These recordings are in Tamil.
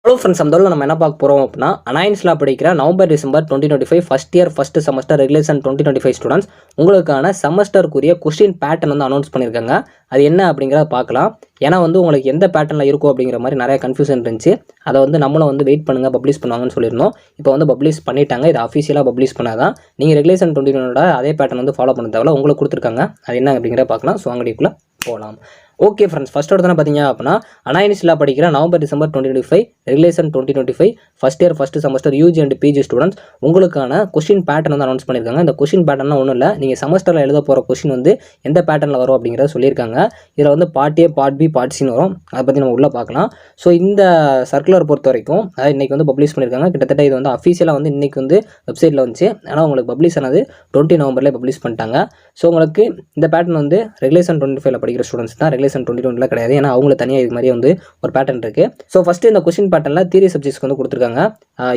ஹலோ ஃப்ரெண்ட்ஸ், நம்ம என்ன பார்க்க போகிறோம் அப்படின்னா, அனாயின்ஸில் படிக்கிற November December 2025 first year first semester regulation 2025 students உங்களுக்கான செமஸ்டருக்குரிய கொஸ்டின் பேட்டர்ன் வந்து அனௌன்ஸ் பண்ணியிருக்காங்க. அது என்ன அப்படிங்கிறத பார்க்கலாம். ஏன்னா உங்களுக்கு எந்த பேட்டர்னில் இருக்கும் அப்படிங்கிற மாதிரி நிறைய கன்ஃபியூஷன் இருந்துச்சு. அதை நம்மளும் வெயிட் பண்ணுங்கள், பப்ளிஷ் பண்ணுவாங்கன்னு சொல்லியிருந்தோம். இப்போ பப்ளிஷ் பண்ணிட்டாங்க. இது அஃபிஷியலாக பப்ளிஷ் பண்ணாதான் நீங்கள் ரெகுலேஷன் 21 அதே பேட்டர்ன் ஃபாலோ பண்ண தேவை. உங்களுக்கு கொடுத்துருக்காங்க. அது என்ன அப்படிங்கிறத பார்க்கலாம். ஸோ அங்கடிக்குள்ளே போகலாம். ஓகே ஃப்ரெண்ட்ஸ், ஃபஸ்ட் ஒருத்தனை பார்த்தீங்க அப்படின்னா, அனாயின்ஸில் படிக்கிற November December 2025 regulation 2025 first year first semester UG and PG students உங்களுக்கான கொஸ்டின் பேட்டர்ன் வந்து அனௌன்ஸ் பண்ணியிருக்காங்க. இந்த கொஸ்டின் பேட்டர்னா ஒன்றும் இல்லை, நீங்கள் செமஸ்டரில் எழுத போகிற கொஸ்டின் எந்த பேட்டர்னில் வரும் அப்படிங்கிறத சொல்லியிருக்காங்க. இதில் part A, part B, part சின்னு வரும். அதை பற்றி நம்ம உள்ளே பார்க்கலாம். ஸோ இந்த சர்க்குலர் பொறுத்த வரைக்கும் அதாவது இன்றைக்கி பப்ளிஷ் பண்ணியிருக்காங்க. கிட்டத்தட்ட இது அஃபீஷியலாக இன்றைக்கி வெப்சைட்டில் வந்துச்சு. ஆனால் உங்களுக்கு பப்ளிஷ் ஆனது 20 நவம்பர்லேயே பப்ளிஷ் பண்ணிட்டாங்க. ஸோ உங்களுக்கு இந்த பேட்டர்ன் ரெகுலேஷன் 25 படிக்கிற ஸ்டூடெண்ட்ஸ் தான், ரெகுலேஷன் 2020 கிடையாது. ஏன்னா அவங்கள தனியாக இது மாதிரி ஒரு பேட்டர்ன் இருக்குது. ஸோ ஃபஸ்ட்டு இந்த கொஸ்டின் பேட்டர்னில் தியரி சப்ஜெக்ட்ஸ்க்கு கொடுத்துருக்காங்க.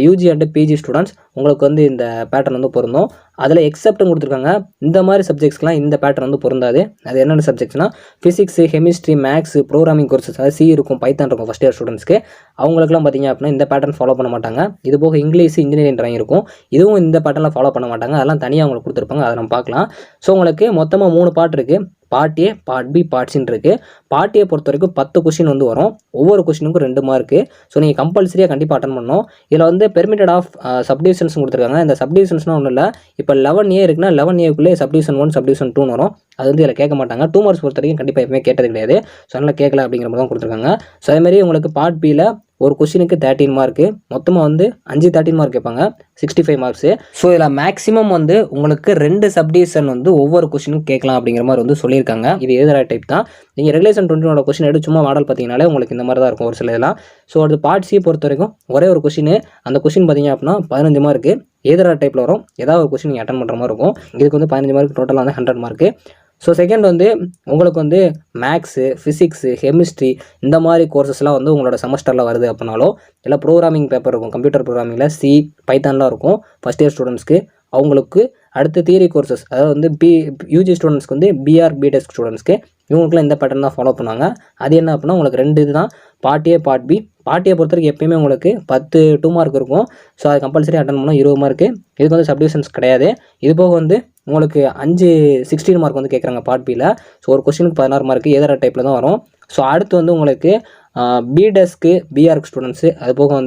யூஜி அண்ட் பிஜி ஸ்டூடெண்ட்ஸ் உங்களுக்கு இந்த பேட்டர்ன் பொருந்தும். அதில் எக்ஸப்ட்டும் கொடுத்துருக்காங்க. இந்த மாதிரி சப்ஜெக்ட்ஸ்லாம் இந்த பேட்டர்ன் பொருந்தாது. அது என்னென்ன சப்ஜெக்ட்ஸ்னால் physics, chemistry, maths, programming courses, அதாவது சி இருக்கும், பைத்தான் இருக்கும் ஃபஸ்ட் இயர் ஸ்டூடெண்ட்ஸ்க்கு. அவங்களுக்குலாம் பார்த்தீங்க அப்படின்னா இந்த பேட்டர்ன் ஃபாலோ பண்ண மாட்டாங்க. இது போக இங்கிலீஷ், இன்ஜினியரிங் ட்ராயிங் இருக்கும். இதுவும் இந்த பேட்டர்னில் ஃபாலோ பண்ண மாட்டாங்க. அதெல்லாம் தனியாக அவங்களுக்கு கொடுத்துருப்பாங்க. அதை நம்ம பார்க்கலாம். ஸோ உங்களுக்கு மொத்தமாக 3 பார்ட் இருக்குது. Part A, part B, part சின்னு இருக்குது. பார்ட் ஏ பொறுத்த வரைக்கும் 10 கொஸ்டின் வரும். ஒவ்வொரு கொஸ்டினுக்கும் 2 மார்க்கு. ஸோ நீங்கள் கம்பல்சரியாக கண்டிப்பாக அட்டன் பண்ணணும். இதில் பெர்மிட்டட் ஆஃப் சப்டிவிஷன்ஸ் கொடுத்துருக்காங்க. இந்த சப்டிவிஷன்ஸ்னால் ஒன்றும் இல்லை. இப்போ 11A இருக்குன்னா 11Aக்குள்ளே சப்டிவிஷன் 1, சப்டிவிஷன் 2 வரும். அது இதில் கேட்க மாட்டாங்க. 2 மார்க்ஸ் பொறுத்த வரைக்கும் கண்டிப்பாக எப்பவுமே கேட்டது கிடையாது. ஸோ அதனால் கேட்கல அப்படிங்கிற மாதிரி தான் கொடுத்துருக்காங்க. ஸோ அதேமாதிரி உங்களுக்கு பார்ட் பியில் ஒரு கொஸ்டினுக்கு 13 மார்க்கு, மொத்தமாக 5 13 மார்க் கேட்பாங்க, 65 மார்க்ஸு. ஸோ இதில் மேக்ஸிமம் உங்களுக்கு 2 சப்டிவிஷன் ஒவ்வொரு கொஸ்டினுக்கும் கேட்கலாம் அப்படிங்கிற மாதிரி சொல்லியிருக்காங்க. இது எதிராக டைப் தான். நீங்கள் ரெகுலேஷன் 21 கொஸ்டின் எடுத்து சும்மா மாடல் பார்த்தீங்கனாலே உங்களுக்கு இந்த மாதிரி தான் இருக்கும் ஒரு சில இதெல்லாம். ஸோ அது பார்ட் சி பொறுத்த வரைக்கும் ஒரே ஒரு கொஸ்டின். அந்த கொஸ்டின் பார்த்தீங்க அப்படின்னா 15 மார்க்கு எதிராக டைப்பில் வரும். ஏதாவது ஒரு கொஸ்டின் நீங்கள் அட்டன் பண்ணுற மாதிரி இருக்கும். இதுக்கு 15 மார்க், டோட்டலாக 100 மார்க்கு. ஸோ செகண்ட் உங்களுக்கு மேக்ஸு, ஃபிசிக்ஸு, கெமிஸ்ட்ரி இந்த மாதிரி கோர்சஸ்லாம் உங்களோட செமஸ்டரில் வருது அப்படின்னாலோ, இல்லை ப்ரோக்ராமிங் பேப்பர் இருக்கும், கம்ப்யூட்டர் ப்ரோக்ராமிங்கில் சி, பைத்தான்லாம் இருக்கும் ஃபஸ்ட் இயர் ஸ்டூடெண்ட்ஸ்க்கு. அவங்களுக்கு அடுத்து தியரி கோர்சஸ், அதாவது யூஜி ஸ்டூடெண்ட்ஸ்க்கு பிஆர், பிடெக் ஸ்டூடெண்ட்ஸ்க்கு இவங்களுக்குலாம் இந்த பேட்டர்ன் தான் ஃபாலோ பண்ணுவாங்க. அது என்ன அப்படின்னா உங்களுக்கு 2 இது தான், part A, part B. Part A பொறுத்த வரைக்கும் எப்பயுமே உங்களுக்கு 10 2 மார்க் இருக்கும். ஸோ அது கம்பல்சரி அட்டன் பண்ணணும், 20 மார்க்கு. இதுக்கு சப்டிவிஷன்ஸ் கிடையாது. இது போக உங்களுக்கு 5 16 மார்க் கேட்குறாங்க பார்ட் பியில். ஸோ ஒரு கொஸ்டினுக்கு 16 மார்க்கு எதிராக டைப்பில் தான் வரும். ஸோ அடுத்து உங்களுக்கு பிடெஸ்க்கு, பிஆர்க்கு ஸ்டூடெண்ட்ஸு, அது போக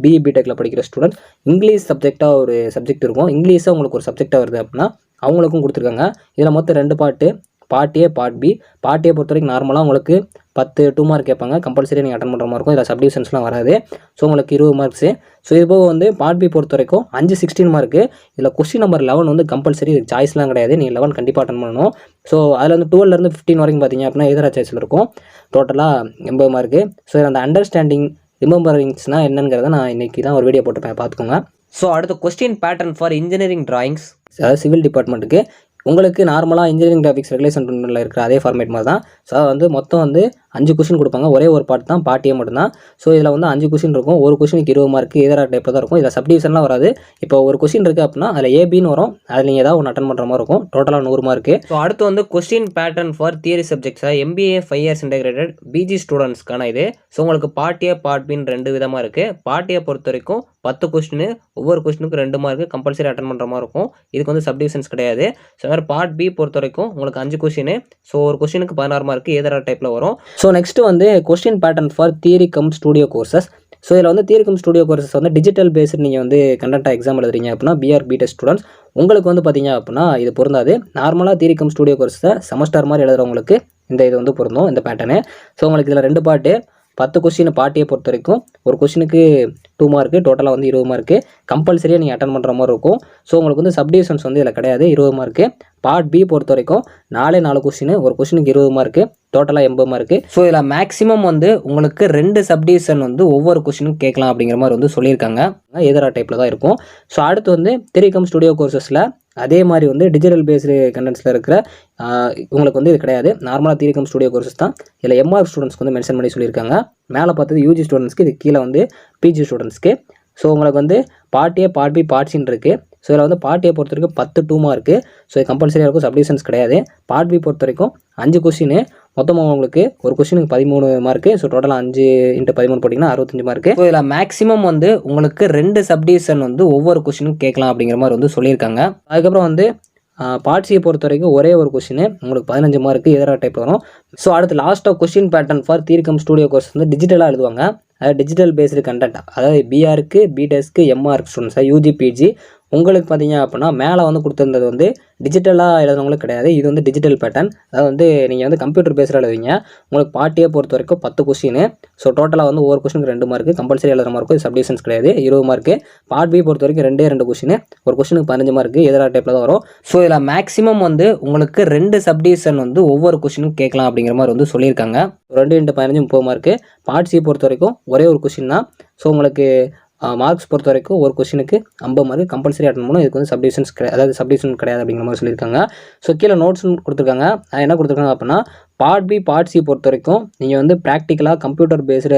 பிஇ, பிடெக்கில் படிக்கிற ஸ்டூடெண்ட்ஸ் இங்கிலீஷ் சப்ஜெக்டாக ஒரு சப்ஜெக்ட் இருக்கும். இங்கிலீஷாக உங்களுக்கு ஒரு சப்ஜெக்டாக வருது அப்படின்னா அவங்களுக்கும் கொடுத்துருக்காங்க. இதில் மொத்தம் 2 part, part A, part B. Part A பொறுத்த வரைக்கும் நார்மலாக உங்களுக்கு 10 2 மார்க் கேட்பாங்க, கம்பல்சரி நீங்கள் அட்டன் பண்ணுற மாதிரி இருக்கும். இதில் சப்டிவிஷன்ஸ்லாம் வராது. ஸோ உங்களுக்கு 20 மார்க்ஸு. ஸோ இது போக பார்ட் பி பொறுத்த வரைக்கும் 5 16 மார்க்கு. இதில் கொஸ்டின் நம்பர் 11 கம்பல்சரி, இது சாய்ஸ்லாம் கிடையாது. நீங்கள் 11 கண்டிப்பாக அட்டன் பண்ணணும். ஸோ அதில் 12லேருந்து 15 வரைக்கும் பார்த்தீங்க அப்படின்னா எதிராக சாய்ஸில் இருக்கும். டோட்டலாக 80 மார்க்கு. ஸோ அந்த அண்டர்ஸ்டாண்டிங், ரிமெம்பரிங்ஸ்னால் என்னங்கிறத நான் இன்றைக்கி தான் ஒரு வீடியோ போட்டுப்பேன், பார்த்துக்கோங்க. ஸோ அடுத்த question pattern for engineering drawings, அதாவது சிவில் டிபார்ட்மெண்ட்டுக்கு உங்களுக்கு நார்மலாக இன்ஜினியரிங் கிராஃபிக்ஸ் ரெகுலேஷன் 21 இருக்கிற அதே ஃபார்மேட் மாதிரி தான். ஸோ மொத்தம் 5 கொஸ்டின் கொடுப்பாங்க. ஒரே ஒரு பார்ட் தான், பார்ட் ஏ மட்டும்தான். ஸோ இதில் 5 கொஸ்டின் இருக்கும். ஒரு கொஸ்டினுக்கு 20 மார்க்கு எதிராக டைப்பில் தான் இருக்கும். இதில் சப்டிவிஷன்லாம் வராது. இப்போ ஒரு கொஸ்டின் இருக்குது அப்படின்னா அதில் ஏபின்னு வரும். அதில் நீங்கள் ஏதாவது ஒன்று அட்டன் பண்ணுற மாதிரி இருக்கும். டோட்டலாக 100 மார்க்கு. ஸோ அடுத்து கொஸ்டின் பேட்டர்ன் ஃபார் தியரி சப்ஜெக்ட்ஸாக எம்பிஏ 5 இயர்ஸ் இன்டெகிரேட்டட் பிஜி ஸ்டூடெண்ட்ஸ்க்கான இது. ஸோ உங்களுக்கு பார்ட் ஏ, பார்ட் பின்னு 2 விதமாக இருக்குது. பார்ட் ஏ பொறுத்த வரைக்கும் 10 கொஸ்டின், ஒவ்வொரு கொஸ்டினுக்கு 2 மார்க்கு, கம்பல்சரி அட்டன் பண்ணுற மாதிரி இருக்கும். இதுக்கு சப்டிவிஷன்ஸ் கிடையாது. ஸோ வேறு பார்ட் பி பொறுத்த வரைக்கும் உங்களுக்கு 5 கொஸ்டின். ஸோ ஒரு கொஸ்டினுக்கு 16 மார்க்கு எதிராக டைப்பில் வரும். So next question pattern for theory cum studio courses. So இதில் theory cum studio courses digital based நீங்கள் கண்டென்ட்டாக எக்ஸாம் எழுதுறீங்க அப்படின்னா பிஆர், பிடெக் ஸ்டூடெண்ட்ஸ் உங்களுக்கு பார்த்தீங்க அப்படின்னா இது பொருந்தாது. நார்மலாக தியரி கம் ஸ்டூடியோ கோர்ஸை செமஸ்டர் மாதிரி எழுதுறவங்களுக்கு இந்த இது பொருந்தும், இந்த பேட்டர்னு. ஸோ உங்களுக்கு இதில் 2 பார்ட்டு, 10 கொஸ்டின் பார்ட் ஏ பொறுத்த வரைக்கும் ஒரு கொஸ்டினுக்கு 2 மார்க்கு, டோட்டலாக 20 மார்க்கு. கம்பல்சரியாக நீங்கள் அட்டன் பண்ணுற மாதிரி இருக்கும். ஸோ உங்களுக்கு சப்டிவிஷன்ஸ் இதில் கிடையாது, 20 மார்க்கு. பார்ட் பி பொறுத்த வரைக்கும் 4 கொஸ்டின், ஒரு கொஸ்டினுக்கு 20 மார்க்கு, டோட்டலாக 80 மார்க்கு. ஸோ இதில் மேக்ஸிமம் உங்களுக்கு 2 சப்டிவிஷன் ஒவ்வொரு கொஸ்டினுக்கு கேட்கலாம் அப்படிங்கிற மாதிரி சொல்லியிருக்காங்க. எதிராக டைப்பில் தான் இருக்கும். ஸோ அடுத்து தியரி கம் ஸ்டுடியோ கோர்சஸில் அதே மாதிரி டிஜிட்டல் பேஸ்டு கண்டென்ட்ஸில் இருக்கிற உங்களுக்கு இது கிடையாது. நார்மலாக தியரி கம் ஸ்டுடியோ கோர்சஸ் தான். இதில் எம்ஆர் ஸ்டூடெண்ட்ஸ்க்கு மென்ஷன் பண்ணி சொல்லியிருக்காங்க. மேலே பார்த்தது யூஜி ஸ்டூடெண்ட்ஸ்க்கு, இது கீழே பிஜி ஸ்டூடெண்ட்ஸ்க்கு. ஸோ உங்களுக்கு part A, part B, part சின்னு இருக்குது. ஸோ இதில் பார்ட் ஏ பொறுத்த வரைக்கும் 10 2 மார்க்கு. ஸோ இது கம்பல்சரியாக இருக்கும், சப்டிவிஷன்ஸ் கிடையாது. பார்ட் பி பொறுத்த வரைக்கும் 5 கொஸ்டின், மொத்தமாக உங்களுக்கு ஒரு கொஸ்டினுக்கு 13 மார்க்கு. ஸோ டோட்டலாக 5 × 13 போட்டிங்கன்னா 65 மார்க்கு. ஸோ இதில் மேக்ஸிமம் வந்து உங்களுக்கு 2 சப்டிவிஷன் வந்து ஒவ்வொரு கொஸ்டினும் கேட்கலாம் அப்படிங்கிற மாதிரி வந்து சொல்லியிருக்காங்க. அதுக்கப்புறம் வந்து பார்ட் சியை பொறுத்த வரைக்கும் ஒரே ஒரு கொஸ்டின் உங்களுக்கு 15 மார்க்கு எதிராக டைப் வரும். ஸோ அடுத்து லாஸ்ட்டாக கொஸ்டின் பேட்டர்ன் ஃபார் தீர்க்கம் ஸ்டூடியோ கோர்ஸ் வந்து டிஜிட்டலாக எழுதுவாங்க. அதாவது டிஜிட்டல் பேஸ்டு கண்டென்ட், அதாவது பிஆருக்கு, பிடெஸ்க்கு, எம்ஆர்க்கு ஸ்டூடெண்ட்ஸாக யூஜி பிஜி உங்களுக்கு பார்த்தீங்க அப்படின்னா மேலே வந்து கொடுத்துருந்தது வந்து டிஜிட்டலாக எழுதுனவங்களுக்கு கிடையாது. இது வந்து டிஜிட்டல் பேட்டர்ன். அதாவது வந்து நீங்கள் வந்து கம்ப்யூட்டர் பேஸில் எழுதுவீங்க. உங்களுக்கு பார்ட்டியை பொறுத்த வரைக்கும் 10 கொஸ்டின். ஸோ டோட்டலாக வந்து ஒவ்வொரு கொஸ்டினுக்கு 2 மார்க்கு. கம்பல்சரி எழுதுற மார்க்கு சப்டிவிஷன்ஸ் கிடையாது. 20 மார்க்கு. பார்ட் பி பொறுத்த வரைக்கும் 2 கொஸ்டின். ஒரு கொஸ்டினுக்கு 15 மார்க்கு எதிராக டைப்பில் தான் வரும். ஸோ இதில் மேக்ஸிமம் வந்து உங்களுக்கு 2 சப்டிவிஷன் வந்து ஒவ்வொரு கொஸ்டினும் கேட்கலாம் அப்படிங்கிற மாதிரி வந்து சொல்லியிருக்காங்க. 2 × 15 30 மார்க்கு. பார்ட் சி பொறுத்த வரைக்கும் ஒரே ஒரு கொஸ்டின் தான். ஸோ உங்களுக்கு மார்க்ஸ் பொறுத்த வரைக்கும் ஒரு கொஸ்டினுக்கு 50 மார்க் கம்பல்சரி அட்டன் பண்ணணும். இதுக்கு வந்து சப்டிவிஷன்ஸ் அதாவது சப்டிவிஷன் கிடையாது அப்படிங்கிற மாதிரி சொல்லியிருக்காங்க. ஸோ கீழே நோட்ஸ் கொடுத்துருக்காங்க. என்ன கொடுத்துருக்காங்க அப்படின்னா பார்ட் பி பார்ட் சி பொறுத்த வரைக்கும் நீங்கள் வந்து ப்ராக்டிக்கலாக கம்ப்யூட்டர் பேஸ்டு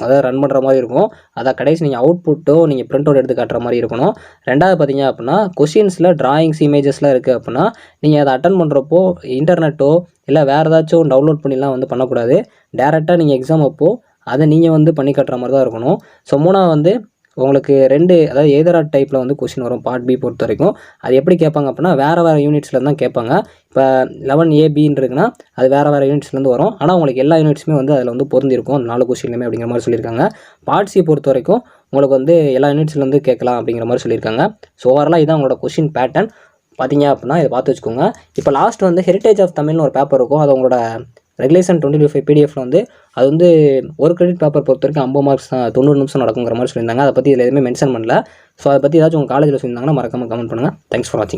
அதாவது ரன் பண்ணுற மாதிரி இருக்கும். அதை கடைசி நீங்கள் அவுட்புட்டோ நீங்கள் பிரிண்ட் அவுட் எடுத்து காட்டுற மாதிரி இருக்கணும். ரெண்டாவது பார்த்தீங்க அப்படின்னா கொஸ்டின்ஸில் டிராயிங்ஸ் இமேஜஸ்லாம் இருக்குது அப்படின்னா நீங்கள் அதை அட்டன் பண்ணுறப்போ இன்டர்நெட்டோ இல்லை வேறு ஏதாச்சும் டவுன்லோட் பண்ணிலாம் வந்து பண்ணக்கூடாது. டேரெக்டாக நீங்கள் எக்ஸாம் அப்போ அதை நீங்கள் வந்து பண்ணி காட்டுற மாதிரி தான் இருக்கணும். ஸோ மூணாவது வந்து உங்களுக்கு 2 அதாவது எதிராக டைப்பில் வந்து கொஸ்டின் வரும் பார்ட் பி பொறுத்த வரைக்கும். அது எப்படி கேட்பாங்க அப்படின்னா வேறு யூனிட்ஸில் தான் கேட்பாங்க. இப்போ 11AB இருக்குன்னா அது வேறு யூனிட்ஸ்லேருந்து வரும். ஆனால் உங்களுக்கு எல்லா யூனிட்ஸுமே வந்து அதில் வந்து பொருந்திருக்கும் 4 கொஸ்டின்லையுமே அப்படிங்கிற மாதிரி சொல்லியிருக்காங்க. பார்ட் சி பொறுத்த வரைக்கும் உங்களுக்கு வந்து எல்லா யூனிட்ஸ்லேருந்து கேட்கலாம் அப்படிங்கிற மாதிரி சொல்லியிருக்காங்க. ஸோ ஓவராலாக இதான் உங்களோட கொஸ்டின் பேட்டர்ன் பார்த்தீங்க அப்படின்னா இதை பார்த்து வச்சுக்கோங்க. இப்போ லாஸ்ட் வந்து ஹெரிட்டேஜ் ஆஃப் தமிழ்னு ஒரு பேப்பர் இருக்கும். அது உங்களோட ரெகுலேஷன் 2025 பிடிஎஃப்ல வந்து அது வந்து ஒரு கிரெடிட் பேப்பர் பொறுத்த வரைக்கும் 50 மார்க்ஸ் தான் 90 நிமிஷம் நடக்குங்கிற மாதிரி சொல்லியிருந்தாங்க. அதை பற்றி இதில் எதுவுமே மென்ஷன் பண்ணல. ஸோ அதை பற்றி ஏதாச்சும் உங்கள் காலேஜில் சொல்லியிருந்தாங்கன்னா மறக்காமல் கமெண்ட் பண்ணுங்கள். தேங்க்ஸ் ஃபார் வாட்சிங்.